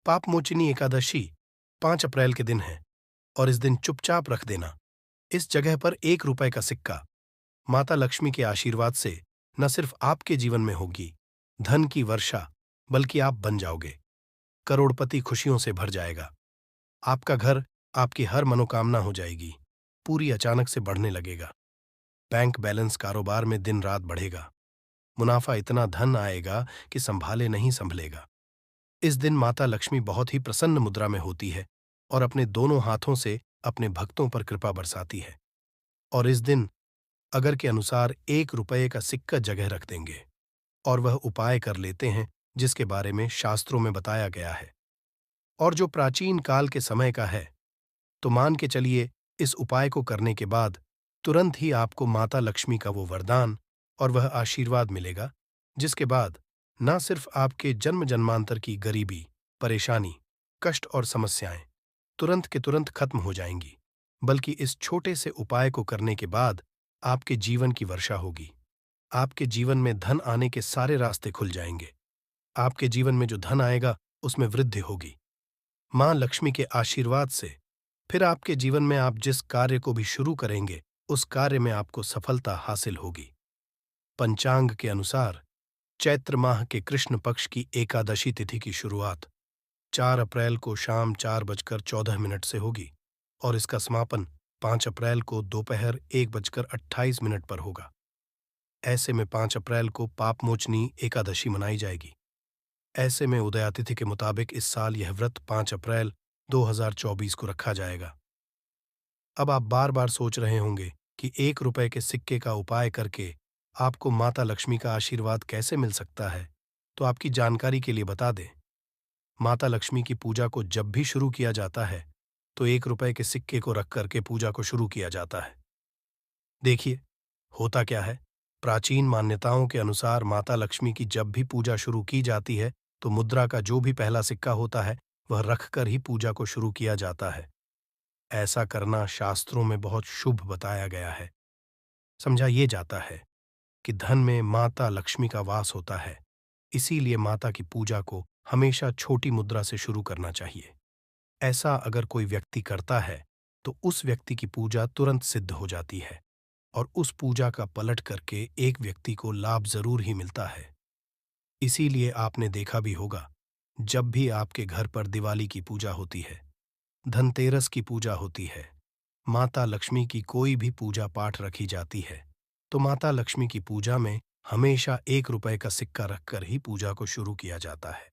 पापमोचिनी एकादशी 5 अप्रैल के दिन है और इस दिन चुपचाप रख देना इस जगह पर 1 रुपए का सिक्का माता लक्ष्मी के आशीर्वाद से न सिर्फ आपके जीवन में होगी धन की वर्षा, बल्कि आप बन जाओगे करोड़पति। खुशियों से भर जाएगा आपका घर, आपकी हर मनोकामना हो जाएगी पूरी, अचानक से बढ़ने लगेगा। बैंक बैलेंस, कारोबार में दिन रात बढ़ेगा, मुनाफा इतना धन आएगा कि संभाले नहीं संभलेगा। इस दिन माता लक्ष्मी बहुत ही प्रसन्न मुद्रा में होती है और अपने दोनों हाथों से अपने भक्तों पर कृपा बरसाती है। और इस दिन अगर के अनुसार 1 रुपए का सिक्का जगह रख देंगे और वह उपाय कर लेते हैं जिसके बारे में शास्त्रों में बताया गया है और जो प्राचीन काल के समय का है, तो मान के चलिए इस उपाय को करने के बाद तुरंत ही आपको माता लक्ष्मी का वो वरदान और वह आशीर्वाद मिलेगा जिसके बाद न सिर्फ आपके जन्म जन्मांतर की गरीबी, परेशानी, कष्ट और समस्याएं तुरंत के तुरंत खत्म हो जाएंगी, बल्कि इस छोटे से उपाय को करने के बाद आपके जीवन की वर्षा होगी। आपके जीवन में धन आने के सारे रास्ते खुल जाएंगे। आपके जीवन में जो धन आएगा उसमें वृद्धि होगी मां लक्ष्मी के आशीर्वाद से। फिर आपके जीवन में आप जिस कार्य को भी शुरू करेंगे उस कार्य में आपको सफलता हासिल होगी। पंचांग के अनुसार चैत्र माह के कृष्ण पक्ष की एकादशी तिथि की शुरुआत 4 अप्रैल को शाम 4:14 से होगी और इसका समापन 5 अप्रैल को दोपहर 1:28 पर होगा। ऐसे में 5 अप्रैल को पापमोचनी एकादशी मनाई जाएगी। ऐसे में उदयातिथि के मुताबिक इस साल यह व्रत 5 अप्रैल 2024 को रखा जाएगा। अब आप बार बार सोच रहे होंगे कि 1 रुपए के सिक्के का उपाय करके आपको माता लक्ष्मी का आशीर्वाद कैसे मिल सकता है, तो आपकी जानकारी के लिए बता दें, माता लक्ष्मी की पूजा को जब भी शुरू किया जाता है तो 1 रुपए के सिक्के को रख करके पूजा को शुरू किया जाता है। देखिए, होता क्या है, प्राचीन मान्यताओं के अनुसार माता लक्ष्मी की जब भी पूजा शुरू की जाती है तो मुद्रा का जो भी पहला सिक्का होता है वह रखकर ही पूजा को शुरू किया जाता है। ऐसा करना शास्त्रों में बहुत शुभ बताया गया है। समझा ये जाता है कि धन में माता लक्ष्मी का वास होता है, इसीलिए माता की पूजा को हमेशा छोटी मुद्रा से शुरू करना चाहिए। ऐसा अगर कोई व्यक्ति करता है तो उस व्यक्ति की पूजा तुरंत सिद्ध हो जाती है और उस पूजा का पलट करके एक व्यक्ति को लाभ जरूर ही मिलता है। इसीलिए आपने देखा भी होगा, जब भी आपके घर पर दिवाली की पूजा होती है, धनतेरस की पूजा होती है, माता लक्ष्मी की कोई भी पूजा पाठ रखी जाती है, तो माता लक्ष्मी की पूजा में हमेशा 1 रुपए का सिक्का रखकर ही पूजा को शुरू किया जाता है।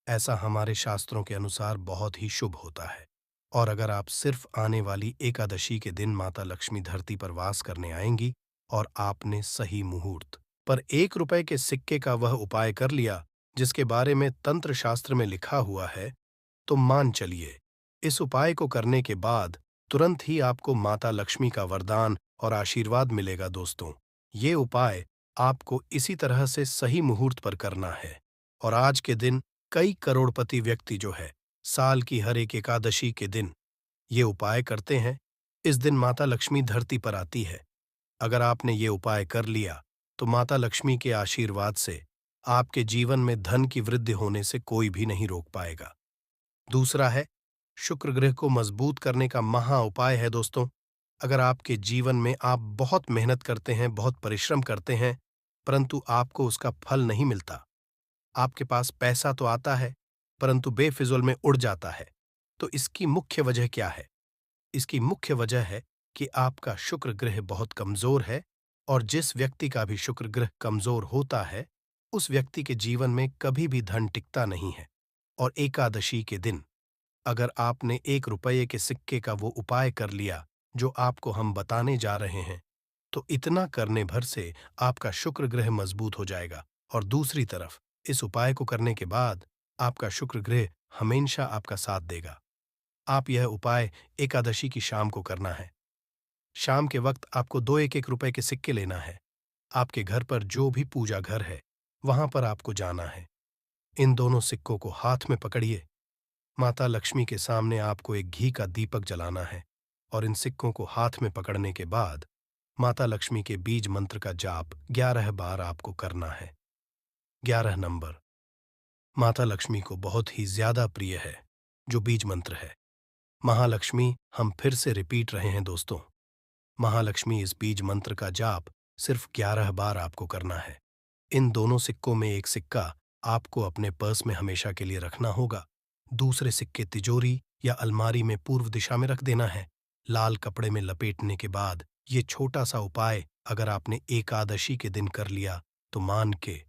ऐसा हमारे शास्त्रों के अनुसार बहुत ही शुभ होता है। और अगर आप सिर्फ आने वाली एकादशी के दिन माता लक्ष्मी धरती पर वास करने आएंगी और आपने सही मुहूर्त पर 1 रुपए के सिक्के का वह उपाय कर लिया जिसके बारे में तंत्र शास्त्र में लिखा हुआ है, तो मान चलिए इस उपाय को करने के बाद तुरंत ही आपको माता लक्ष्मी का वरदान और आशीर्वाद मिलेगा। दोस्तों, ये उपाय आपको इसी तरह से सही मुहूर्त पर करना है और आज के दिन कई करोड़पति व्यक्ति जो है साल की हर एक एकादशी के दिन ये उपाय करते हैं। इस दिन माता लक्ष्मी धरती पर आती है। अगर आपने ये उपाय कर लिया तो माता लक्ष्मी के आशीर्वाद से आपके जीवन में धन की वृद्धि होने से कोई भी नहीं रोक पाएगा। दूसरा है, शुक्र ग्रह को मजबूत करने का महा उपाय है। दोस्तों, अगर आपके जीवन में आप बहुत मेहनत करते हैं, बहुत परिश्रम करते हैं, परंतु आपको उसका फल नहीं मिलता, आपके पास पैसा तो आता है परंतु बेफिजुल में उड़ जाता है, तो इसकी मुख्य वजह क्या है? इसकी मुख्य वजह है कि आपका शुक्र ग्रह बहुत कमजोर है और जिस व्यक्ति का भी शुक्र ग्रह कमजोर होता है उस व्यक्ति के जीवन में कभी भी धन टिकता नहीं है। और एकादशी के दिन अगर आपने 1 रुपए के सिक्के का वो उपाय कर लिया जो आपको हम बताने जा रहे हैं, तो इतना करने भर से आपका शुक्र ग्रह मजबूत हो जाएगा और दूसरी तरफ इस उपाय को करने के बाद आपका शुक्र ग्रह हमेशा आपका साथ देगा। आप यह उपाय एकादशी की शाम को करना है। शाम के वक्त आपको 2 1 रुपए के सिक्के लेना है। आपके घर पर जो भी पूजा घर है वहां पर आपको जाना है। इन दोनों सिक्कों को हाथ में पकड़िए। माता लक्ष्मी के सामने आपको एक घी का दीपक जलाना है और इन सिक्कों को हाथ में पकड़ने के बाद माता लक्ष्मी के बीज मंत्र का जाप 11 बार आपको करना है। 11 नंबर। माता लक्ष्मी को बहुत ही ज्यादा प्रिय है, जो बीज मंत्र है। महालक्ष्मी, हम फिर से रिपीट रहे हैं दोस्तों। महालक्ष्मी, इस बीज मंत्र का जाप सिर्फ 11 बार आपको करना है। इन दोनों सिक्कों में एक सिक्का आपको अपने पर्स में हमेशा के लिए रखना होगा। दूसरे सिक्के तिजोरी या अलमारी में पूर्व दिशा में रख देना है। लाल कपड़े में लपेटने के बाद ये छोटा सा उपाय अगर आपने एकादशी के दिन कर लिया तो मान के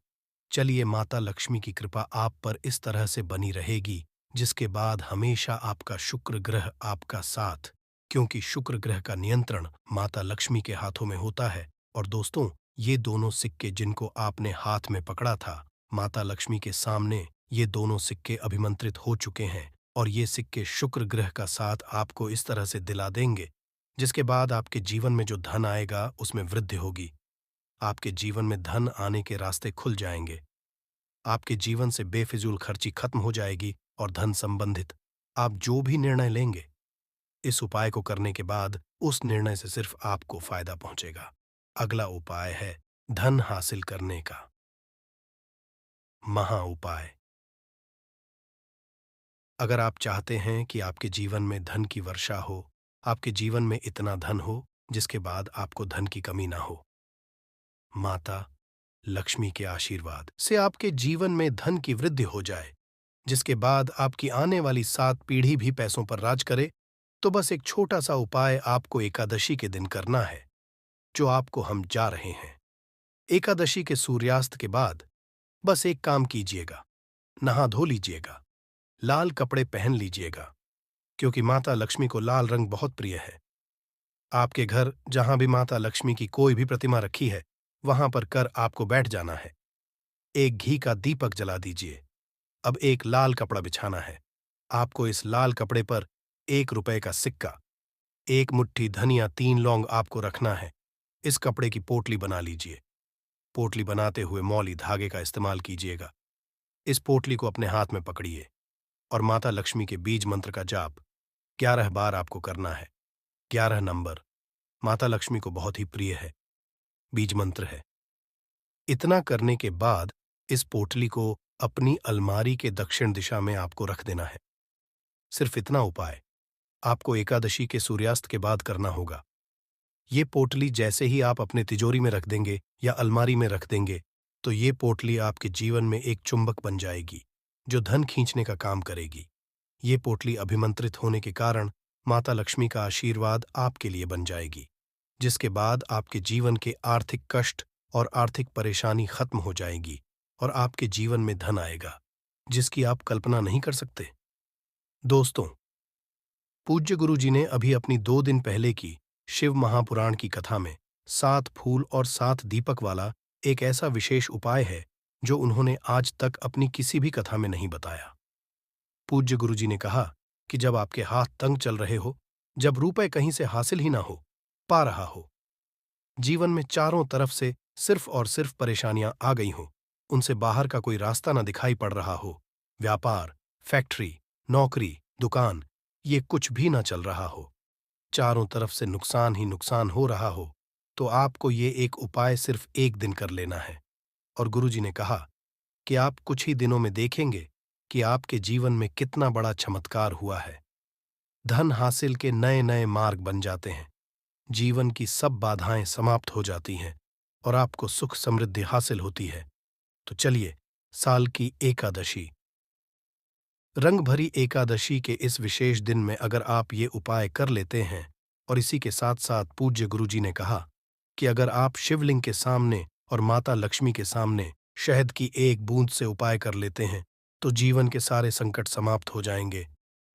चलिए, माता लक्ष्मी की कृपा आप पर इस तरह से बनी रहेगी, जिसके बाद हमेशा आपका शुक्र ग्रह आपका साथ, क्योंकि शुक्र ग्रह का नियंत्रण माता लक्ष्मी के हाथों में होता है। और दोस्तों, ये दोनों सिक्के जिनको आपने हाथ में पकड़ा था, माता लक्ष्मी के सामने ये दोनों सिक्के अभिमंत्रित हो चुके हैं और ये सिक्के शुक्र ग्रह का साथ आपको इस तरह से दिला देंगे, जिसके बाद आपके जीवन में जो धन आएगा उसमें वृद्धि होगी। आपके जीवन में धन आने के रास्ते खुल जाएंगे। आपके जीवन से बेफिजूल खर्ची खत्म हो जाएगी और धन संबंधित आप जो भी निर्णय लेंगे, इस उपाय को करने के बाद उस निर्णय से सिर्फ आपको फायदा पहुंचेगा। अगला उपाय है धन हासिल करने का महा उपाय। अगर आप चाहते हैं कि आपके जीवन में धन की वर्षा हो, आपके जीवन में इतना धन हो जिसके बाद आपको धन की कमी ना हो, माता लक्ष्मी के आशीर्वाद से आपके जीवन में धन की वृद्धि हो जाए, जिसके बाद आपकी आने वाली 7 पीढ़ी भी पैसों पर राज करे, तो बस एक छोटा सा उपाय आपको एकादशी के दिन करना है, जो आपको हम जा रहे हैं। एकादशी के सूर्यास्त के बाद बस एक काम कीजिएगा, नहा धो लीजिएगा, लाल कपड़े पहन लीजिएगा, क्योंकि माता लक्ष्मी को लाल रंग बहुत प्रिय है। आपके घर जहां भी माता लक्ष्मी की कोई भी प्रतिमा रखी है, वहां पर कर आपको बैठ जाना है। एक घी का दीपक जला दीजिए। अब एक लाल कपड़ा बिछाना है। आपको इस लाल कपड़े पर 1 रुपए का सिक्का, एक मुट्ठी धनिया, 3 लौंग आपको रखना है। इस कपड़े की पोटली बना लीजिए। पोटली बनाते हुए मौली धागे का इस्तेमाल कीजिएगा। इस पोटली को अपने हाथ में पकड़िए और माता लक्ष्मी के बीज मंत्र का जाप 11 बार आपको करना है। 11 नंबर माता लक्ष्मी को बहुत ही प्रिय है, बीज मंत्र है। इतना करने के बाद इस पोटली को अपनी अलमारी के दक्षिण दिशा में आपको रख देना है। सिर्फ इतना उपाय आपको एकादशी के सूर्यास्त के बाद करना होगा। ये पोटली जैसे ही आप अपने तिजोरी में रख देंगे या अलमारी में रख देंगे, तो ये पोटली आपके जीवन में एक चुंबक बन जाएगी, जो धन खींचने का काम करेगी। ये पोटली अभिमंत्रित होने के कारण माता लक्ष्मी का आशीर्वाद आपके लिए बन जाएगी, जिसके बाद आपके जीवन के आर्थिक कष्ट और आर्थिक परेशानी खत्म हो जाएगी और आपके जीवन में धन आएगा, जिसकी आप कल्पना नहीं कर सकते। दोस्तों, पूज्य गुरु जी ने अभी अपनी 2 दिन पहले की शिव महापुराण की कथा में 7 फूल और 7 दीपक वाला एक ऐसा विशेष उपाय है जो उन्होंने आज तक अपनी किसी भी कथा में नहीं बताया। पूज्य गुरु जी ने कहा कि जब आपके हाथ तंग चल रहे हो, जब रुपए कहीं से हासिल ही ना हो पा रहा हो, जीवन में चारों तरफ से सिर्फ और सिर्फ परेशानियां आ गई हों, उनसे बाहर का कोई रास्ता ना दिखाई पड़ रहा हो, व्यापार, फैक्ट्री, नौकरी, दुकान, ये कुछ भी ना चल रहा हो, चारों तरफ से नुकसान ही नुकसान हो रहा हो, तो आपको ये एक उपाय सिर्फ एक दिन कर लेना है। और गुरुजी ने कहा कि आप कुछ ही दिनों में देखेंगे कि आपके जीवन में कितना बड़ा चमत्कार हुआ है। धन हासिल के नए नए मार्ग बन जाते हैं, जीवन की सब बाधाएं समाप्त हो जाती हैं और आपको सुख समृद्धि हासिल होती है। तो चलिए, साल की एकादशी, रंग भरी एकादशी के इस विशेष दिन में अगर आप ये उपाय कर लेते हैं, और इसी के साथ साथ पूज्य गुरुजी ने कहा कि अगर आप शिवलिंग के सामने और माता लक्ष्मी के सामने शहद की एक बूंद से उपाय कर लेते हैं, तो जीवन के सारे संकट समाप्त हो जाएंगे।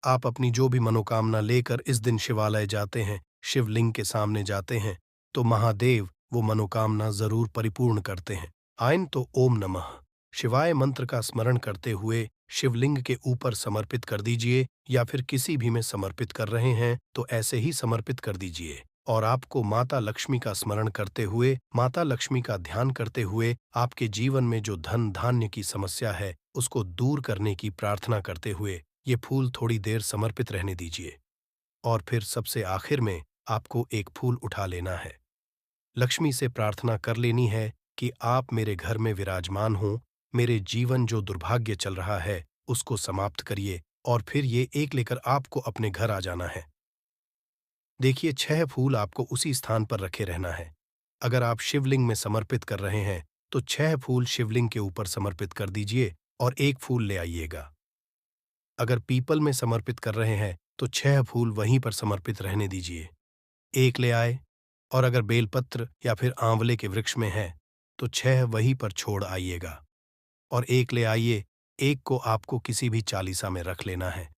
आप अपनी जो भी मनोकामना लेकर इस दिन शिवालय जाते हैं, शिवलिंग के सामने जाते हैं, तो महादेव वो मनोकामना जरूर परिपूर्ण करते हैं। आयन तो ओम नमः शिवाय मंत्र का स्मरण करते हुए शिवलिंग के ऊपर समर्पित कर दीजिए, या फिर किसी भी में समर्पित कर रहे हैं तो ऐसे ही समर्पित कर दीजिए। और आपको माता लक्ष्मी का स्मरण करते हुए, माता लक्ष्मी का ध्यान करते हुए आपके जीवन में जो धन धान्य की समस्या है उसको दूर करने की प्रार्थना करते हुए ये फूल थोड़ी देर समर्पित रहने दीजिए। और फिर सबसे आखिर में आपको एक फूल उठा लेना है। लक्ष्मी से प्रार्थना कर लेनी है कि आप मेरे घर में विराजमान हों, मेरे जीवन जो दुर्भाग्य चल रहा है उसको समाप्त करिए और फिर ये एक लेकर आपको अपने घर आ जाना है। देखिए, 6 फूल आपको उसी स्थान पर रखे रहना है। अगर आप शिवलिंग में समर्पित कर रहे हैं तो 6 फूल शिवलिंग के ऊपर समर्पित कर दीजिए और 1 फूल ले आइएगा। अगर पीपल में समर्पित कर रहे हैं तो 6 फूल वहीं पर समर्पित रहने दीजिए। 1 ले आए। और अगर बेलपत्र या फिर आंवले के वृक्ष में है तो 6 वहीं पर छोड़ आइएगा और 1 ले आइए। 1 को आपको किसी भी चालीसा में रख लेना है।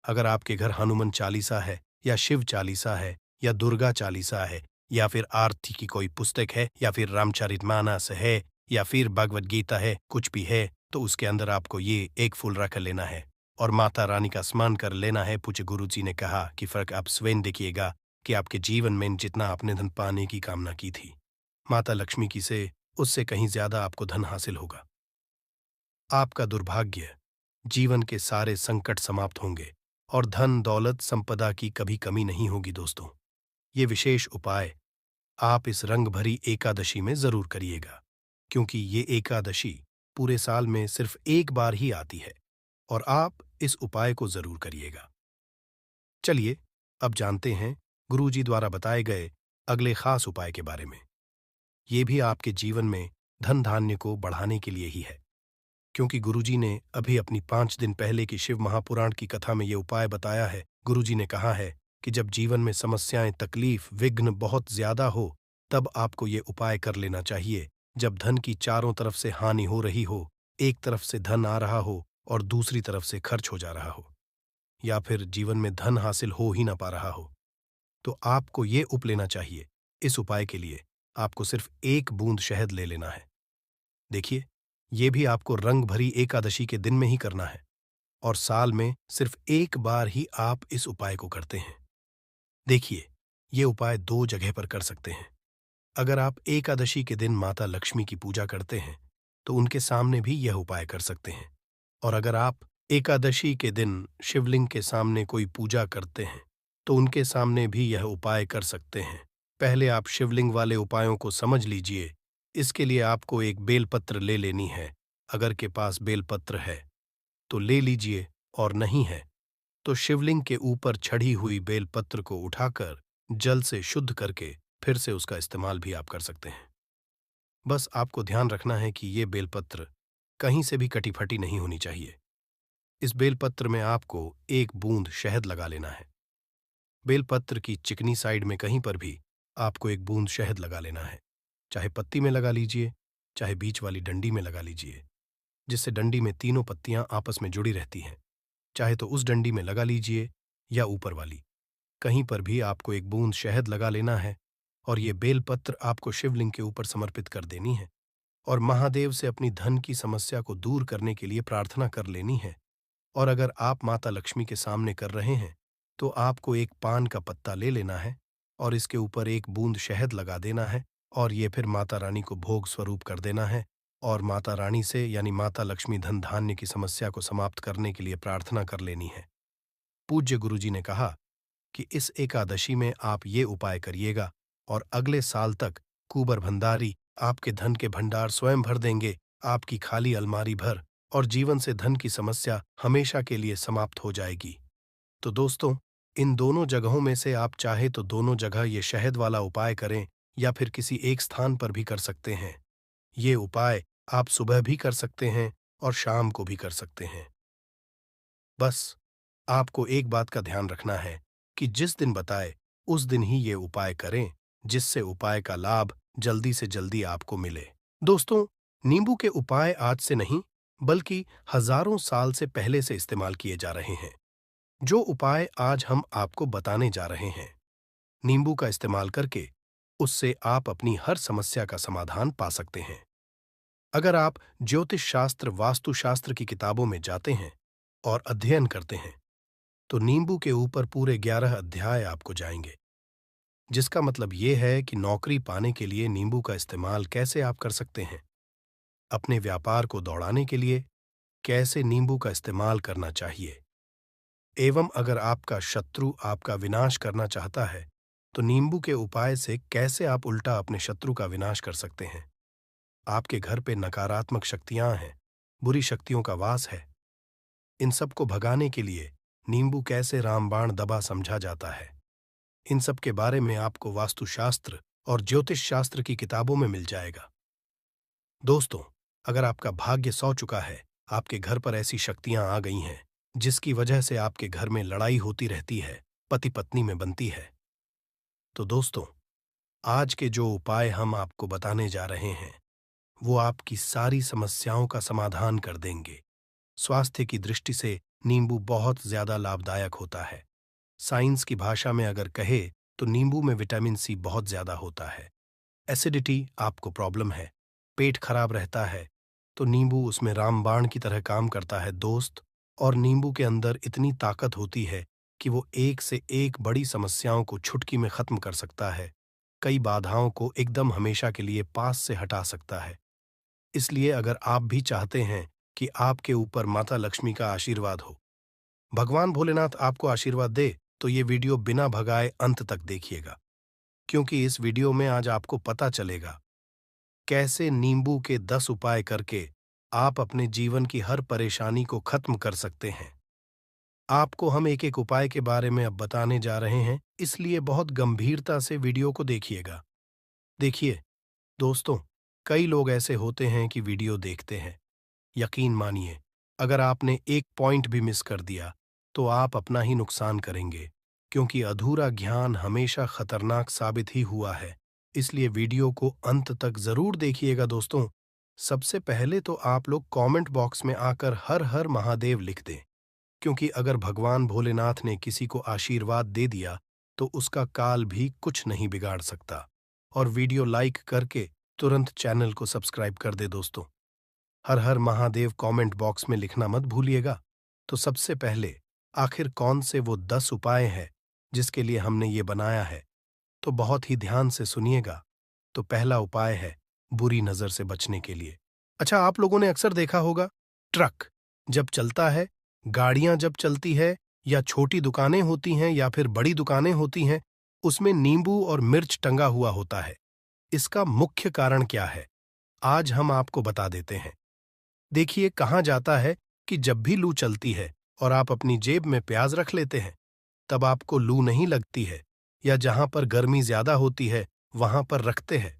अगर आपके घर हनुमान चालीसा है या शिव चालीसा है या दुर्गा चालीसा है या फिर आरती की कोई पुस्तक है या फिर रामचरितमानस है या फिर भगवद गीता है, कुछ भी है, तो उसके अंदर आपको ये 1 फूल रख लेना है और माता रानी का स्मरण कर लेना है। पूज्य गुरुजी ने कहा कि फर्क आप स्वयं देखिएगा कि आपके जीवन में जितना आपने धन पाने की कामना की थी, माता लक्ष्मी की से उससे कहीं ज्यादा आपको धन हासिल होगा। आपका दुर्भाग्य, जीवन के सारे संकट समाप्त होंगे और धन दौलत संपदा की कभी कमी नहीं होगी। दोस्तों, ये विशेष उपाय आप इस रंग भरी एकादशी में जरूर करिएगा, क्योंकि ये एकादशी पूरे साल में सिर्फ एक बार ही आती है और आप इस उपाय को जरूर करिएगा। चलिए अब जानते हैं गुरुजी द्वारा बताए गए अगले खास उपाय के बारे में। ये भी आपके जीवन में धन धान्य को बढ़ाने के लिए ही है, क्योंकि गुरुजी ने अभी अपनी 5 दिन पहले की शिव महापुराण की कथा में ये उपाय बताया है। गुरुजी ने कहा है कि जब जीवन में समस्याएं, तकलीफ, विघ्न बहुत ज्यादा हो, तब आपको ये उपाय कर लेना चाहिए। जब धन की चारों तरफ से हानि हो रही हो, एक तरफ से धन आ रहा हो और दूसरी तरफ से खर्च हो जा रहा हो, या फिर जीवन में धन हासिल हो ही ना पा रहा हो, तो आपको ये उप लेना चाहिए। इस उपाय के लिए आपको सिर्फ 1 बूंद शहद ले लेना है। देखिए, ये भी आपको रंग भरी एकादशी के दिन में ही करना है और साल में सिर्फ 1 बार ही आप इस उपाय को करते हैं। देखिए, ये उपाय 2 जगह पर कर सकते हैं। अगर आप एकादशी के दिन माता लक्ष्मी की पूजा करते हैं तो उनके सामने भी यह उपाय कर सकते हैं, और अगर आप एकादशी के दिन शिवलिंग के सामने कोई पूजा करते हैं तो उनके सामने भी यह उपाय कर सकते हैं। पहले आप शिवलिंग वाले उपायों को समझ लीजिए। इसके लिए आपको एक बेलपत्र ले लेनी है। अगर के पास बेलपत्र है तो ले लीजिए, और नहीं है तो शिवलिंग के ऊपर चढ़ी हुई बेलपत्र को उठाकर जल से शुद्ध करके फिर से उसका इस्तेमाल भी आप कर सकते हैं। बस आपको ध्यान रखना है कि ये बेलपत्र कहीं से भी कटी फटी नहीं होनी चाहिए। इस बेलपत्र में आपको 1 बूंद शहद लगा लेना है। बेलपत्र की चिकनी साइड में कहीं पर भी आपको 1 बूंद शहद लगा लेना है। चाहे पत्ती में लगा लीजिए, चाहे बीच वाली डंडी में लगा लीजिए, जिससे डंडी में तीनों पत्तियां आपस में जुड़ी रहती हैं। चाहे तो उस डंडी में लगा लीजिए या ऊपर वाली, कहीं पर भी आपको 1 बूंद शहद लगा लेना है और ये बेलपत्र आपको शिवलिंग के ऊपर समर्पित कर देनी है और महादेव से अपनी धन की समस्या को दूर करने के लिए प्रार्थना कर लेनी है। और अगर आप माता लक्ष्मी के सामने कर रहे हैं तो आपको 1 पान का पत्ता ले लेना है और इसके ऊपर 1 बूंद शहद लगा देना है और ये फिर माता रानी को भोग स्वरूप कर देना है और माता रानी से यानी माता लक्ष्मी धन धान्य की समस्या को समाप्त करने के लिए प्रार्थना कर लेनी है। पूज्य गुरुजी ने कहा कि इस एकादशी में आप ये उपाय करिएगा और अगले साल तक कुंवर भंडारी आपके धन के भंडार स्वयं भर देंगे, आपकी खाली अलमारी भर, और जीवन से धन की समस्या हमेशा के लिए समाप्त हो जाएगी। तो दोस्तों, इन दोनों जगहों में से आप चाहे तो दोनों जगह ये शहद वाला उपाय करें या फिर किसी एक स्थान पर भी कर सकते हैं। ये उपाय आप सुबह भी कर सकते हैं और शाम को भी कर सकते हैं। बस आपको एक बात का ध्यान रखना है कि जिस दिन बताए उस दिन ही ये उपाय करें, जिससे उपाय का लाभ जल्दी से जल्दी आपको मिले। दोस्तों, नींबू के उपाय आज से नहीं बल्कि हजारों साल से पहले से इस्तेमाल किए जा रहे हैं। जो उपाय आज हम आपको बताने जा रहे हैं, नींबू का इस्तेमाल करके उससे आप अपनी हर समस्या का समाधान पा सकते हैं। अगर आप ज्योतिष शास्त्र, वास्तुशास्त्र की किताबों में जाते हैं और अध्ययन करते हैं तो नींबू के ऊपर पूरे 11 अध्याय आपको जाएंगे, जिसका मतलब ये है कि नौकरी पाने के लिए नींबू का इस्तेमाल कैसे आप कर सकते हैं, अपने व्यापार को दौड़ाने के लिए कैसे नींबू का इस्तेमाल करना चाहिए, एवं अगर आपका शत्रु आपका विनाश करना चाहता है तो नींबू के उपाय से कैसे आप उल्टा अपने शत्रु का विनाश कर सकते हैं। आपके घर पे नकारात्मक शक्तियां हैं, बुरी शक्तियों का वास है। इन सब को भगाने के लिए नींबू कैसे रामबाण दबा समझा जाता है, इन सब के बारे में आपको वास्तुशास्त्र और ज्योतिष शास्त्र की किताबों में मिल जाएगा। दोस्तों, अगर आपका भाग्य सौ चुका है, आपके घर पर ऐसी शक्तियां आ गई हैं जिसकी वजह से आपके घर में लड़ाई होती रहती है, पति पत्नी में बनती है, तो दोस्तों, आज के जो उपाय हम आपको बताने जा रहे हैं वो आपकी सारी समस्याओं का समाधान कर देंगे। स्वास्थ्य की दृष्टि से नींबू बहुत ज्यादा लाभदायक होता है। साइंस की भाषा में अगर कहे तो नींबू में विटामिन सी बहुत ज्यादा होता है। एसिडिटी आपको प्रॉब्लम है, पेट खराब रहता है, तो नींबू उसमें रामबाण की तरह काम करता है दोस्त। और नींबू के अंदर इतनी ताकत होती है कि वो एक से एक बड़ी समस्याओं को चुटकी में खत्म कर सकता है, कई बाधाओं को एकदम हमेशा के लिए पास से हटा सकता है। इसलिए अगर आप भी चाहते हैं कि आपके ऊपर माता लक्ष्मी का आशीर्वाद हो, भगवान भोलेनाथ आपको आशीर्वाद दे, तो ये वीडियो बिना भगाए अंत तक देखिएगा, क्योंकि इस वीडियो में आज आपको पता चलेगा कैसे नींबू के 10 उपाय करके आप अपने जीवन की हर परेशानी को खत्म कर सकते हैं। आपको हम एक एक उपाय के बारे में अब बताने जा रहे हैं, इसलिए बहुत गंभीरता से वीडियो को देखिएगा। देखिए दोस्तों, कई लोग ऐसे होते हैं कि वीडियो देखते हैं, यकीन मानिए अगर आपने एक पॉइंट भी मिस कर दिया तो आप अपना ही नुकसान करेंगे, क्योंकि अधूरा ज्ञान हमेशा खतरनाक साबित ही हुआ है। इसलिए वीडियो को अंत तक जरूर देखिएगा दोस्तों। सबसे पहले तो आप लोग कमेंट बॉक्स में आकर हर हर महादेव लिख दें, क्योंकि अगर भगवान भोलेनाथ ने किसी को आशीर्वाद दे दिया तो उसका काल भी कुछ नहीं बिगाड़ सकता। और वीडियो लाइक करके तुरंत चैनल को सब्सक्राइब कर दे दोस्तों। हर हर महादेव कमेंट बॉक्स में लिखना मत भूलिएगा। तो सबसे पहले आखिर कौन से वो 10 उपाय हैं जिसके लिए हमने ये बनाया है, तो बहुत ही ध्यान से सुनिएगा। तो पहला उपाय है बुरी नजर से बचने के लिए। अच्छा, आप लोगों ने अक्सर देखा होगा, ट्रक जब चलता है, गाड़ियां जब चलती है, या छोटी दुकानें होती हैं या फिर बड़ी दुकानें होती हैं, उसमें नींबू और मिर्च टंगा हुआ होता है। इसका मुख्य कारण क्या है, आज हम आपको बता देते हैं। देखिए, कहा जाता है कि जब भी लू चलती है और आप अपनी जेब में प्याज रख लेते हैं, तब आपको लू नहीं लगती है, या जहां पर गर्मी ज्यादा होती है वहां पर रखते हैं,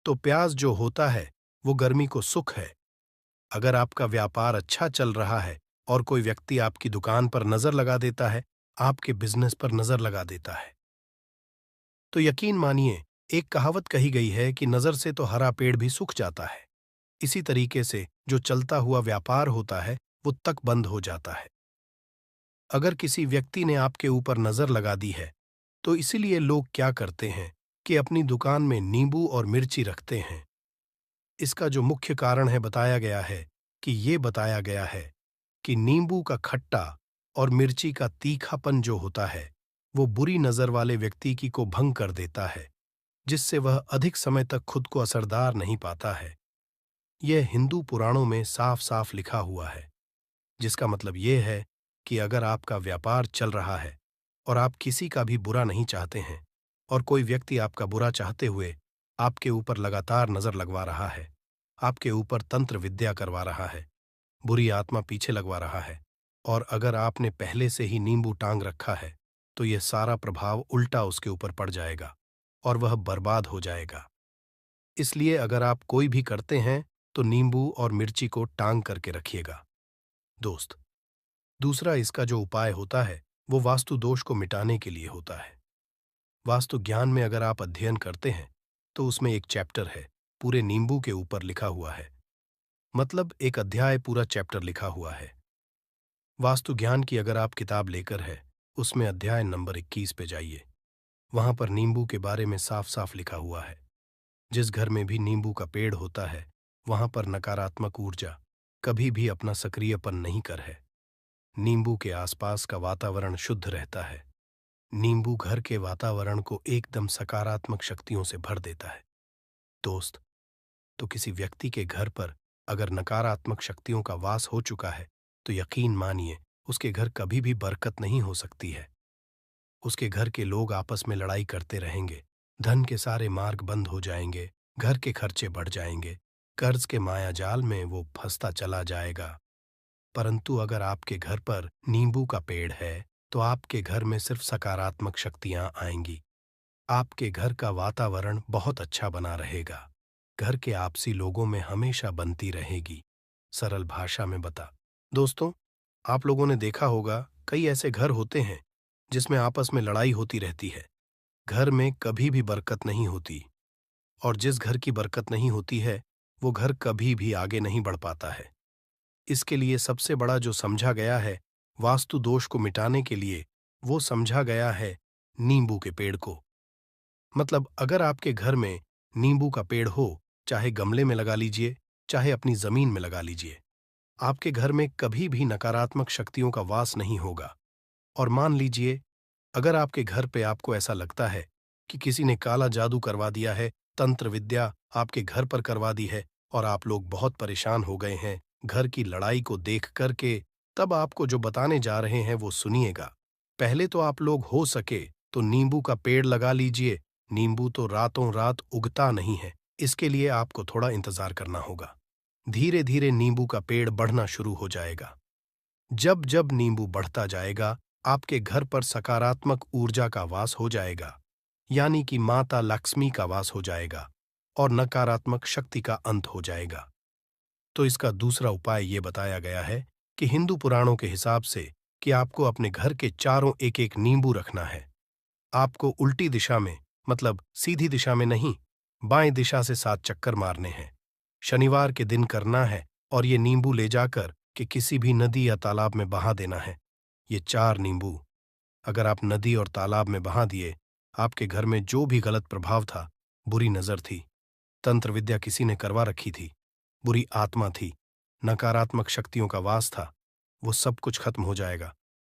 तो प्याज जो होता है वो गर्मी को सुख है। अगर आपका व्यापार अच्छा चल रहा है और कोई व्यक्ति आपकी दुकान पर नजर लगा देता है, आपके बिजनेस पर नजर लगा देता है, तो यकीन मानिए, एक कहावत कही गई है कि नजर से तो हरा पेड़ भी सूख जाता है। इसी तरीके से जो चलता हुआ व्यापार होता है वो तक बंद हो जाता है। अगर किसी व्यक्ति ने आपके ऊपर नजर लगा दी है, तो इसीलिए लोग क्या करते हैं कि अपनी दुकान में नींबू और मिर्ची रखते हैं। इसका जो मुख्य कारण है बताया गया है कि ये बताया गया है कि नींबू का खट्टा और मिर्ची का तीखापन जो होता है वो बुरी नजर वाले व्यक्ति की को भंग कर देता है, जिससे वह अधिक समय तक खुद को असरदार नहीं पाता है। यह हिंदू पुराणों में साफ साफ लिखा हुआ है, जिसका मतलब यह है कि अगर आपका व्यापार चल रहा है और आप किसी का भी बुरा नहीं चाहते हैं, और कोई व्यक्ति आपका बुरा चाहते हुए आपके ऊपर लगातार नजर लगवा रहा है, आपके ऊपर तंत्र विद्या करवा रहा है, बुरी आत्मा पीछे लगवा रहा है, और अगर आपने पहले से ही नींबू टांग रखा है, तो यह सारा प्रभाव उल्टा उसके ऊपर पड़ जाएगा और वह बर्बाद हो जाएगा। इसलिए अगर आप कोई भी करते हैं तो नींबू और मिर्ची को टांग करके रखिएगा दोस्त। दूसरा इसका जो उपाय होता है वो वास्तु दोष को मिटाने के लिए होता है। वास्तु ज्ञान में अगर आप अध्ययन करते हैं तो उसमें एक चैप्टर है, पूरे नींबू के ऊपर लिखा हुआ है, मतलब एक अध्याय पूरा चैप्टर लिखा हुआ है। वास्तु ज्ञान की अगर आप किताब लेकर है, उसमें अध्याय नंबर 21 पे जाइए। वहां पर नींबू के बारे में साफ साफ लिखा हुआ है। जिस घर में भी नींबू का पेड़ होता है वहां पर नकारात्मक ऊर्जा कभी भी अपना सक्रियपन नहीं कर है। नींबू के आसपास का वातावरण शुद्ध रहता है। नींबू घर के वातावरण को एकदम सकारात्मक शक्तियों से भर देता है दोस्त। तो किसी व्यक्ति के घर पर अगर नकारात्मक शक्तियों का वास हो चुका है तो यकीन मानिए उसके घर कभी भी बरकत नहीं हो सकती है। उसके घर के लोग आपस में लड़ाई करते रहेंगे, धन के सारे मार्ग बंद हो जाएंगे, घर के खर्चे बढ़ जाएंगे, कर्ज के मायाजाल में वो फंसता चला जाएगा। परंतु अगर आपके घर पर नींबू का पेड़ है, तो आपके घर में सिर्फ सकारात्मक शक्तियां आएंगी। आपके घर का वातावरण बहुत अच्छा बना रहेगा। घर के आपसी लोगों में हमेशा बनती रहेगी। सरल भाषा में बता। दोस्तों, आप लोगों ने देखा होगा कई ऐसे घर होते हैं जिसमें आपस में लड़ाई होती रहती है। घर में कभी भी बरकत नहीं होती, और जिस घर की बरकत नहीं होती है वो घर कभी भी आगे नहीं बढ़ पाता है। इसके लिए सबसे बड़ा जो समझा गया है वास्तु दोष को मिटाने के लिए, वो समझा गया है नींबू के पेड़ को। मतलब अगर आपके घर में नींबू का पेड़ हो, चाहे गमले में लगा लीजिए, चाहे अपनी जमीन में लगा लीजिए, आपके घर में कभी भी नकारात्मक शक्तियों का वास नहीं होगा। और मान लीजिए अगर आपके घर पे आपको ऐसा लगता है कि किसी ने काला जादू करवा दिया है, तंत्र विद्या आपके घर पर करवा दी है और आप लोग बहुत परेशान हो गए हैं घर की लड़ाई को देख करके, तब आपको जो बताने जा रहे हैं वो सुनिएगा। पहले तो आप लोग हो सके तो नींबू का पेड़ लगा लीजिए। नींबू तो रातों रात उगता नहीं है, इसके लिए आपको थोड़ा इंतजार करना होगा। धीरे धीरे नींबू का पेड़ बढ़ना शुरू हो जाएगा। जब जब नींबू बढ़ता जाएगा, आपके घर पर सकारात्मक ऊर्जा का वास हो जाएगा, यानी कि माता लक्ष्मी का वास हो जाएगा और नकारात्मक शक्ति का अंत हो जाएगा। तो इसका दूसरा उपाय ये बताया गया है कि हिंदू पुराणों के हिसाब से कि आपको अपने घर के चारों एक एक नींबू रखना है। आपको उल्टी दिशा में, मतलब सीधी दिशा में नहीं, बाएं दिशा से 7 चक्कर मारने हैं। शनिवार के दिन करना है और ये नींबू ले जाकर कि किसी भी नदी या तालाब में बहा देना है। ये 4 नींबू अगर आप नदी और तालाब में बहा दिए, आपके घर में जो भी गलत प्रभाव था, बुरी नजर थी, तंत्र विद्या किसी ने करवा रखी थी, बुरी आत्मा थी, नकारात्मक शक्तियों का वास था, वो सब कुछ खत्म हो जाएगा।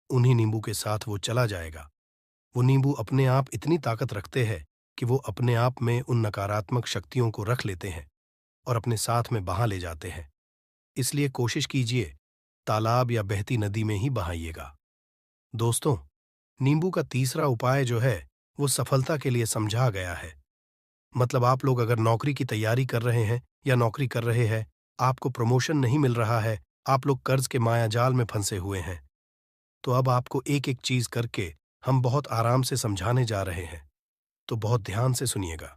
उन्हीं नींबू के साथ वो चला जाएगा। वो नींबू अपने आप इतनी ताकत रखते हैं कि वो अपने आप में उन नकारात्मक शक्तियों को रख लेते हैं और अपने साथ में बहा ले जाते हैं। इसलिए कोशिश कीजिए तालाब या बहती नदी में ही बहाइएगा। दोस्तों, नींबू का तीसरा उपाय जो है वो सफलता के लिए समझा गया है। मतलब आप लोग अगर नौकरी की तैयारी कर रहे हैं या नौकरी कर रहे हैं, आपको प्रमोशन नहीं मिल रहा है, आप लोग कर्ज के मायाजाल में फंसे हुए हैं, तो अब आपको एक एक चीज करके हम बहुत आराम से समझाने जा रहे हैं, तो बहुत ध्यान से सुनिएगा।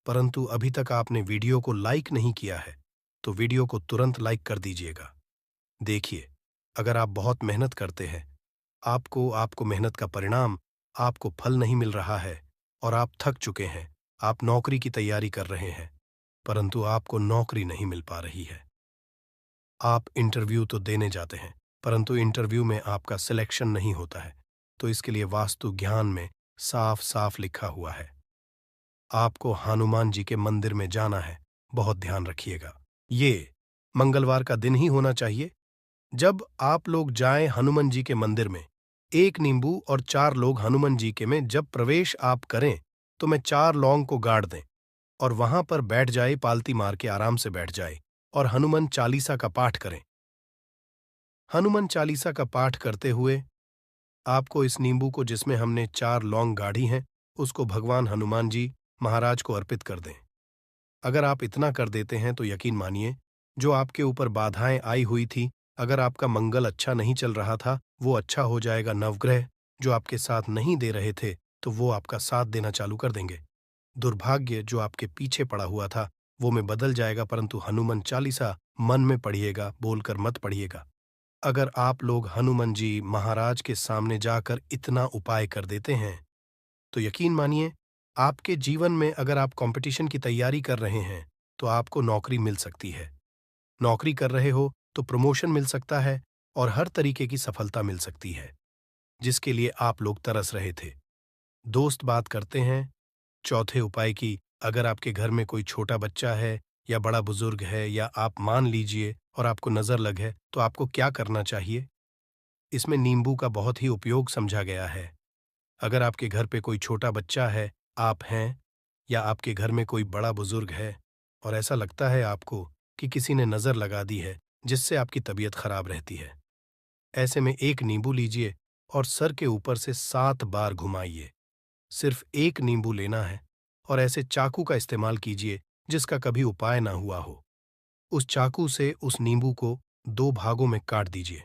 परंतु अभी तक आपने वीडियो को लाइक नहीं किया है, तो वीडियो को तुरंत लाइक कर दीजिएगा। देखिए, अगर आप बहुत मेहनत करते हैं, आपको आपको मेहनत का परिणाम, आपको फल नहीं मिल रहा है और आप थक चुके हैं, आप नौकरी की तैयारी कर रहे हैं, परंतु आपको नौकरी नहीं मिल पा रही है। आप इंटरव्यू तो देने जाते हैं, परंतु इंटरव्यू में आपका सिलेक्शन नहीं होता है, तो इसके लिए वास्तु ज्ञान में साफ साफ लिखा हुआ है, आपको हनुमान जी के मंदिर में जाना है। बहुत ध्यान रखिएगा, ये मंगलवार का दिन ही होना चाहिए। जब आप लोग जाएं हनुमान जी के मंदिर में, 1 नींबू और 4 लोग हनुमान जी के में जब प्रवेश आप करें, तो मैं 4 लौंग को गाड़ दें और वहां पर बैठ जाए, पालती मार के आराम से बैठ जाए और हनुमान चालीसा का पाठ करें। हनुमान चालीसा का पाठ करते हुए आपको इस नींबू को जिसमें हमने 4 लौंग गाड़ी हैं, उसको भगवान हनुमान जी महाराज को अर्पित कर दें। अगर आप इतना कर देते हैं तो यकीन मानिए, जो आपके ऊपर बाधाएं आई हुई थी, अगर आपका मंगल अच्छा नहीं चल रहा था, वो अच्छा हो जाएगा। नवग्रह जो आपके साथ नहीं दे रहे थे, तो वो आपका साथ देना चालू कर देंगे। दुर्भाग्य जो आपके पीछे पड़ा हुआ था, वो में बदल जाएगा। परंतु हनुमान चालीसा मन में पढ़िएगा, बोलकर मत पढ़िएगा। अगर आप लोग हनुमान जी महाराज के सामने जाकर इतना उपाय कर देते हैं, तो यकीन मानिए, आपके जीवन में अगर आप कंपटीशन की तैयारी कर रहे हैं, तो आपको नौकरी मिल सकती है। नौकरी कर रहे हो तो प्रमोशन मिल सकता है और हर तरीके की सफलता मिल सकती है, जिसके लिए आप लोग तरस रहे थे। दोस्त बात करते हैं चौथे उपाय की। अगर आपके घर में कोई छोटा बच्चा है या बड़ा बुजुर्ग है, या आप मान लीजिए और आपको नजर लग है, तो आपको क्या करना चाहिए? इसमें नींबू का बहुत ही उपयोग समझा गया है। अगर आपके घर पे कोई छोटा बच्चा है, आप हैं, या आपके घर में कोई बड़ा बुजुर्ग है और ऐसा लगता है आपको कि किसी ने नजर लगा दी है, जिससे आपकी तबीयत खराब रहती है, ऐसे में 1 नींबू लीजिए और सर के ऊपर से 7 बार घुमाइए। सिर्फ 1 नींबू लेना है और ऐसे चाकू का इस्तेमाल कीजिए जिसका कभी उपाय ना हुआ हो। उस चाकू से उस नींबू को 2 भागों में काट दीजिए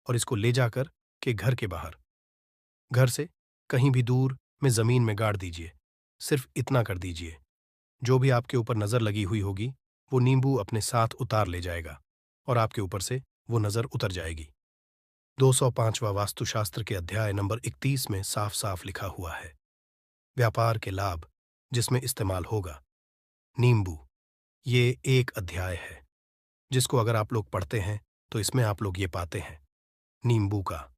और इसको ले जाकर के घर के बाहर, घर से कहीं भी दूर में ज़मीन में गाड़ दीजिए। सिर्फ इतना कर दीजिए। जो भी आपके ऊपर नज़र लगी हुई होगी, वो नींबू अपने साथ उतार ले जाएगा और आपके ऊपर से वो नज़र उतर जाएगी। 205वां वास्तुशास्त्र के अध्याय नंबर 31 में साफ-साफ लिखा हुआ है, व्यापार के लाभ जिसमें इस्तेमाल होगा नींबू। ये एक अध्याय है, जिसको अगर आप लोग पढ़ते हैं, तो इसमें आप लोग ये पाते हैं, नींबू का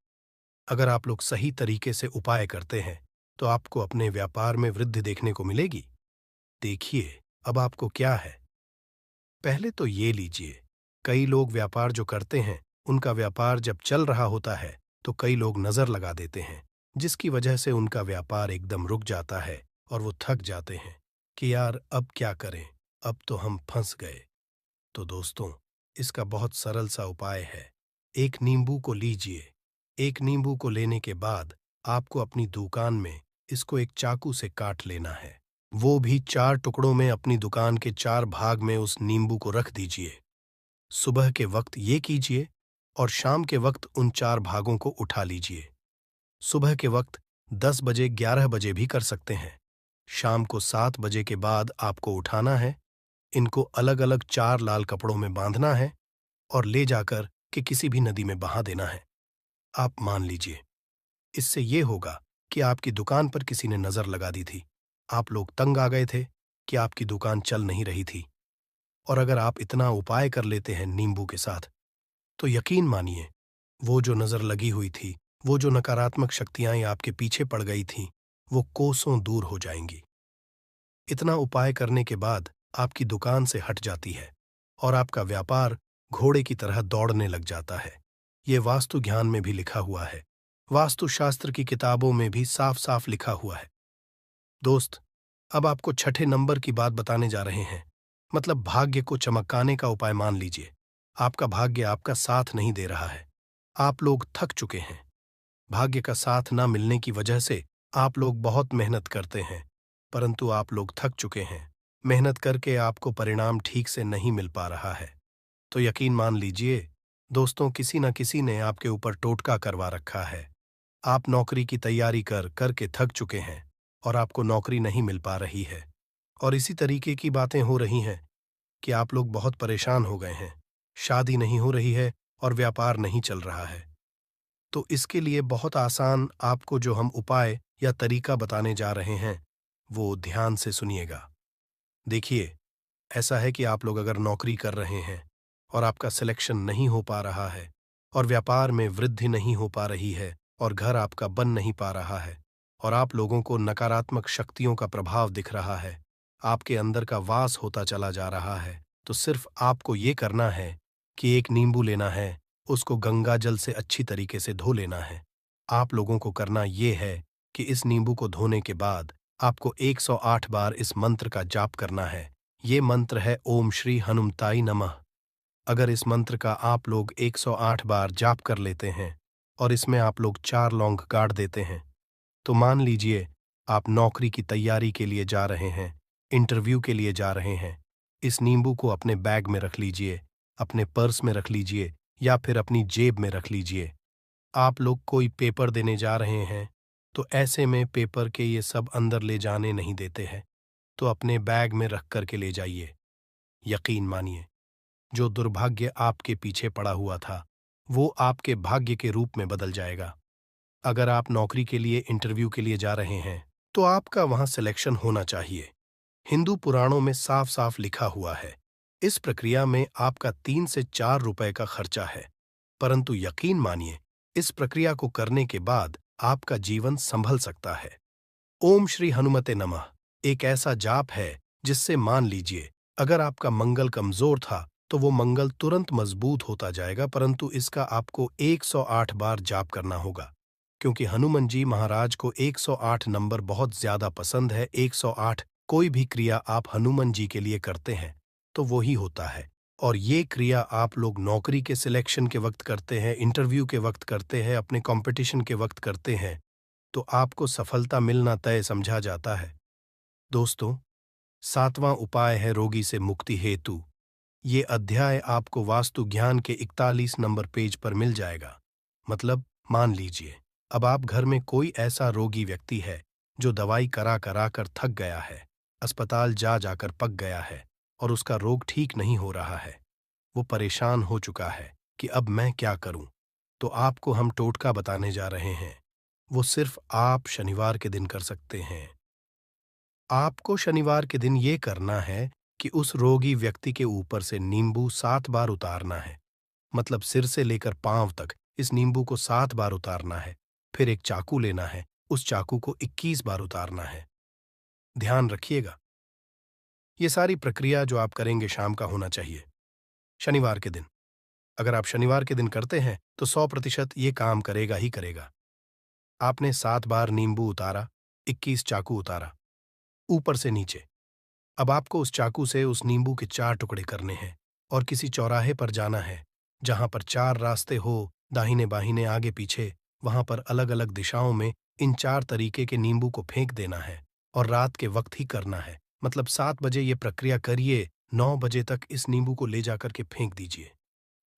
अगर आप लोग सही तरीके से उपाय करते हैं, तो आपको अपने व्यापार में वृद्धि देखने को मिलेगी। देखिए, अब आपको क्या है। पहले तो ये लीजिए, कई लोग व्यापार जो करते हैं, उनका व्यापार जब चल रहा होता है, तो कई लोग नज़र लगा देते हैं, जिसकी वजह से उनका व्यापार एकदम रुक जाता है और वो थक जाते हैं कि यार अब क्या करें, अब तो हम फंस गए। तो दोस्तों, इसका बहुत सरल सा उपाय है। एक नींबू को लीजिए। एक नींबू को लेने के बाद आपको अपनी दुकान में इसको एक चाकू से काट लेना है। वो भी 4 टुकड़ों में अपनी दुकान के 4 भाग में उस नींबू को रख दीजिए। सुबह के वक्त ये कीजिए और शाम के वक्त उन 4 भागों को उठा लीजिए। सुबह के वक्त 10 बजे 11 बजे भी कर सकते हैं। शाम को 7 बजे के बाद आपको उठाना है। इनको अलग-अलग 4 लाल कपड़ों में बांधना है और ले जाकर के किसी भी नदी में बहा देना है। आप मान लीजिए, इससे ये होगा कि आपकी दुकान पर किसी ने नज़र लगा दी थी। आप लोग तंग आ गए थे कि आपकी दुकान चल नहीं रही थी। और अगर आप इतना उपाय कर लेते हैं नींबू के साथ, तो यकीन मानिए, वो जो नज़र लगी हुई थी, वो जो नकारात्मक शक्तियाँ आपके पीछे पड़ गई थीं, वो कोसों दूर हो जाएंगी। इतना उपाय करने के बाद आपकी दुकान से हट जाती है और आपका व्यापार घोड़े की तरह दौड़ने लग जाता है। ये वास्तु ज्ञान में भी लिखा हुआ है। वास्तुशास्त्र की किताबों में भी साफ-साफ लिखा हुआ है। दोस्त, अब आपको छठे नंबर की बात बताने जा रहे हैं, मतलब भाग्य को चमकाने का उपाय मान लीजिए। आपका भाग्य आपका साथ नहीं दे रहा है। आप लोग थक चुके हैं। भाग्य का साथ ना मिलने की वजह से आप लोग बहुत मेहनत करते हैं, परंतु आप लोग थक चुके हैं। मेहनत करके आपको परिणाम ठीक से नहीं मिल पा रहा है। तो यकीन मान लीजिए, दोस्तों, किसी न किसी ने आपके ऊपर टोटका करवा रखा है। आप नौकरी की तैयारी करके थक चुके हैं और आपको नौकरी नहीं मिल पा रही है। और इसी तरीके की बातें हो रही हैं कि आप लोग बहुत परेशान हो गए हैं। शादी नहीं हो रही है और व्यापार नहीं चल रहा है। तो इसके लिए बहुत आसान आपको जो हम उपाय या तरीका बताने जा रहे हैं, वो ध्यान से सुनिएगा। देखिए, ऐसा है कि आप लोग अगर नौकरी कर रहे हैं और आपका सिलेक्शन नहीं हो पा रहा है और व्यापार में वृद्धि नहीं हो पा रही है और घर आपका बन नहीं पा रहा है और आप लोगों को नकारात्मक शक्तियों का प्रभाव दिख रहा है, आपके अंदर का वास होता चला जा रहा है, तो सिर्फ आपको ये करना है कि एक नींबू लेना है, उसको गंगा जल से अच्छी तरीके से धो लेना है। आप लोगों को करना ये है कि इस नींबू को धोने के बाद आपको 108 बार इस मंत्र का जाप करना है। ये मंत्र है ओम श्री हनुमताई नमः। अगर इस मंत्र का आप लोग 108 बार जाप कर लेते हैं और इसमें आप लोग 4 लौंग गाड़ देते हैं, तो मान लीजिए आप नौकरी की तैयारी के लिए जा रहे हैं, इंटरव्यू के लिए जा रहे हैं। इस नींबू को अपने बैग में रख लीजिए, अपने पर्स में रख लीजिए या फिर अपनी जेब में रख लीजिए। आप लोग कोई पेपर देने जा रहे हैं, तो ऐसे में पेपर के ये सब अंदर ले जाने नहीं देते हैं, तो अपने बैग में रख कर के ले जाइए। यकीन मानिए, जो दुर्भाग्य आपके पीछे पड़ा हुआ था, वो आपके भाग्य के रूप में बदल जाएगा। अगर आप नौकरी के लिए इंटरव्यू के लिए जा रहे हैं, तो आपका वहां सिलेक्शन होना चाहिए। हिंदू पुराणों में साफ-साफ लिखा हुआ है, इस प्रक्रिया में आपका 3 से 4 रुपए का खर्चा है। परंतु यकीन मानिए, इस प्रक्रिया को करने के बाद आपका जीवन संभल सकता है। ओम श्री हनुमते नमः एक ऐसा जाप है जिससे मान लीजिए, अगर आपका मंगल कमजोर था, तो वो मंगल तुरंत मजबूत होता जाएगा, परंतु इसका आपको 108 बार जाप करना होगा। क्योंकि हनुमान जी महाराज को 108 नंबर बहुत ज्यादा पसंद है। 108 कोई भी क्रिया आप हनुमान जी के लिए करते हैं, तो वो ही होता है। और ये क्रिया आप लोग नौकरी के सिलेक्शन के वक्त करते हैं, इंटरव्यू के वक्त करते हैं, अपने कंपटीशन के वक्त करते हैं, तो आपको सफलता मिलना तय समझा जाता है। दोस्तों, 7वां उपाय है रोगी से मुक्ति हेतु। ये अध्याय आपको वास्तु ज्ञान के 41 नंबर पेज पर मिल जाएगा। मतलब, मान लीजिए, अब आप घर में कोई ऐसा रोगी व्यक्ति है जो दवाई करा करा कर थक गया है, अस्पताल जा जाकर पक गया है और उसका रोग ठीक नहीं हो रहा है। वो परेशान हो चुका है कि अब मैं क्या करूं। तो आपको हम टोटका बताने जा रहे हैं। वो सिर्फ आप शनिवार के दिन कर सकते हैं। आपको शनिवार के दिन ये करना है कि उस रोगी व्यक्ति के ऊपर से नींबू 7 बार उतारना है। मतलब सिर से लेकर पांव तक इस नींबू को 7 बार उतारना है। फिर एक चाकू लेना है, उस चाकू को 21 बार उतारना है। ध्यान रखिएगा, ये सारी प्रक्रिया जो आप करेंगे शाम का होना चाहिए, शनिवार के दिन। अगर आप शनिवार के दिन करते हैं तो 100% ये काम करेगा ही करेगा। आपने 7 बार नींबू उतारा, 21 चाकू उतारा, ऊपर से नीचे। अब आपको उस चाकू से उस नींबू के 4 टुकड़े करने हैं और किसी चौराहे पर जाना है जहां पर 4 रास्ते हो, दाहिने बाहिने आगे पीछे। वहां पर अलग अलग दिशाओं में इन 4 तरीके के नींबू को फेंक देना है और रात के वक्त ही करना है। मतलब 7 बजे ये प्रक्रिया करिए, 9 बजे तक इस नींबू को ले जाकर के फेंक दीजिए।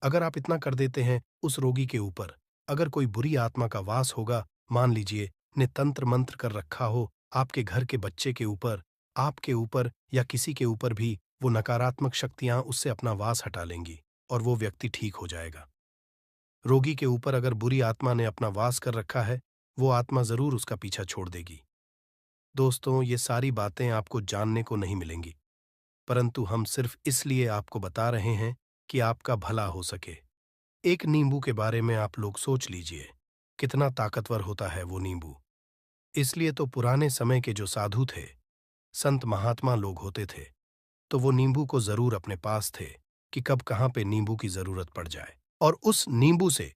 अगर आप इतना कर देते हैं उस रोगी के ऊपर, अगर कोई बुरी आत्मा का वास होगा, मान लीजिए ने तंत्र मंत्र कर रखा हो आपके घर के बच्चे के ऊपर, आपके ऊपर या किसी के ऊपर भी, वो नकारात्मक शक्तियां उससे अपना वास हटा लेंगी और वो व्यक्ति ठीक हो जाएगा। रोगी के ऊपर अगर बुरी आत्मा ने अपना वास कर रखा है, वो आत्मा जरूर उसका पीछा छोड़ देगी। दोस्तों, ये सारी बातें आपको जानने को नहीं मिलेंगी, परंतु हम सिर्फ इसलिए आपको बता रहे हैं कि आपका भला हो सके। एक नींबू के बारे में आप लोग सोच लीजिए, कितना ताकतवर होता है वो नींबू। इसलिए तो पुराने समय के जो साधु थे, संत महात्मा लोग होते थे, तो वो नींबू को जरूर अपने पास थे कि कब कहाँ पे नींबू की जरूरत पड़ जाए। और उस नींबू से